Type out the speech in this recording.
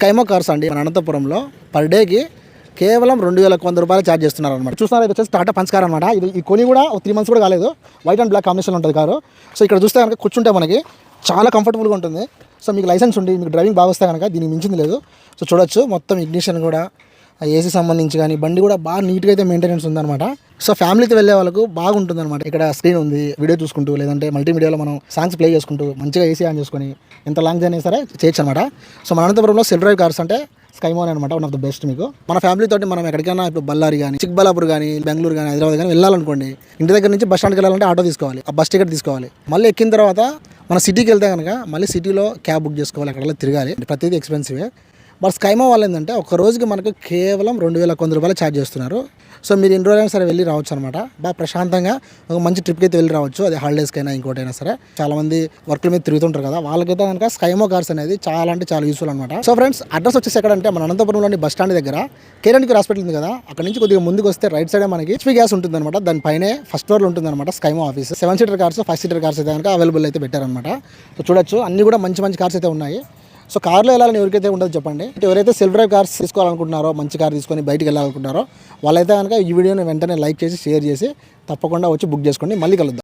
స్కైమో cars అండి మన అనంతపురంలో పర్ డేకి కేవలం 2100 రూపాయలు ఛార్జ్ చేస్తున్నారు అనమాట. చూస్తున్నారు, ఇది వచ్చేసి టాటా పంచ్ కార్ అనమాట. ఇది కొని కూడా 3 months కూడా కాలేదు. వైట్ అండ్ బ్లాక్ కాంబినేషన్ ఉంటుంది కారు. సో ఇక్కడ చూస్తే కనుక కూర్చుంటే మనకి చాలా కంఫర్టబుల్గా ఉంటుంది. సో మీకు లైసెన్స్ ఉండి మీకు డ్రైవింగ్ బాగా వస్తే కనుక దీనికి మించింది లేదు. సో చూడొచ్చు, మొత్తం ఇగ్నిషన్ కూడా ఏసీ సంబంధించి కానీ బండి కూడా బాగా నీట్గా అయితే మెయింటెనెన్స్ ఉందన్నమాట. సో ఫ్యామిలీతో వెళ్ళే వాళ్ళకు బాగుంటుంది అనమాట. ఇక్కడ స్క్రీన్ ఉంది, వీడియో చూసుకుంటూ లేదంటే మల్టీమీడియాలో మనం సాంగ్స్ ప్లే చేసుకుంటూ మంచిగా ఏసీ ఆన్ చేసుకొని ఎంత లాంగ్ జర్నీ సరే చేయొచ్చు అనమాట. సో మన అనంతపురంలో సెల్ఫ్ డ్రైవ్ కార్స్ అంటే స్కైమో అనమాట, వన్ ఆఫ్ ద బెస్ట్. మీకు మన ఫ్యామిలీ తోటి మనం ఎక్కడికైనా ఇప్పుడు బళ్ళారి కానీ చిక్బల్లాపూర్ కానీ బెంగళూరు కానీ హైదరాబాద్ కానీ వెళ్ళాలనుకోండి, ఇంటి దగ్గర నుంచి బస్ స్టాండ్కి వెళ్ళాలంటే ఆటో తీసుకోవాలి, ఆ బస్ టికెట్ తీసుకోవాలి. మళ్ళీ ఎక్కిన తర్వాత మన సిటీకి వెళ్తే కనుక మళ్ళీ సిటీలో క్యాబ్ బుక్ చేసుకోవాలి, అక్కడ తిరగాలి, ప్రతిదీ ఎక్స్పెన్సివే. బట్ స్కైమో వాళ్ళు ఏంటంటే ఒక రోజుకి మనకు కేవలం 2100 రూపాయలు ఛార్జ్ చేస్తున్నారు. సో మీరు ఎన్ని రోజులైనా సరే వెళ్ళి రావచ్చు అనమాట. బాగా ప్రశాంతంగా ఒక మంచి ట్రిప్కి అయితే వెళ్ళి రావచ్చు, అది హాలిడేస్కైనా ఇంకోటైనా సరే. చాలామంది వర్క్ల మీద తిరుగుతుంటారు కదా, వాళ్ళకైతే కనుక స్కైమో కార్స్ అనేది చాలా అంటే చాలా యూస్ఫుల్ అనమాట. సో ఫ్రెండ్స్, అడ్రస్ వచ్చేసి ఎక్కడంటే మన అనంతపురంలోని బస్ స్టాండ్ దగ్గర కేరళకి హాస్పిటల్ ఉంది కదా, అక్కడ నుంచి కొద్దిగా ముందుకు వస్తే రైట్ సైడ్ మనకి హెచ్పీ గ్యాస్ ఉంటుంది అనమాట. దానిపైనే ఫస్ట్ ఫ్లోర్లో ఉంటుంది అనమాట Skymo office. 7 seater cars 5 seater cars అయితే కనుక అవైలబుల్ అయితే పెట్టారనమాట. సో చూడొచ్చు, అన్ని కూడా మంచి మంచి కార్స్ అయితే ఉన్నాయి. సో కార్లో వెళ్ళాలని ఎవరికైతే ఉండదు చెప్పండి. ఎవరైతే సెల్ఫ్ డ్రైవ్ కార్స్ తీసుకోవాలనుకుంటున్నారో, మంచి కార్ తీసుకొని బయటికి వెళ్ళాలనుకుంటున్నారో వాళ్ళైతే కనుక ఈ వీడియోని వెంటనే లైక్ చేసి షేర్ చేసి తప్పకుండా వచ్చి బుక్ చేసుకోండి. మళ్ళీ కలుద్దాం.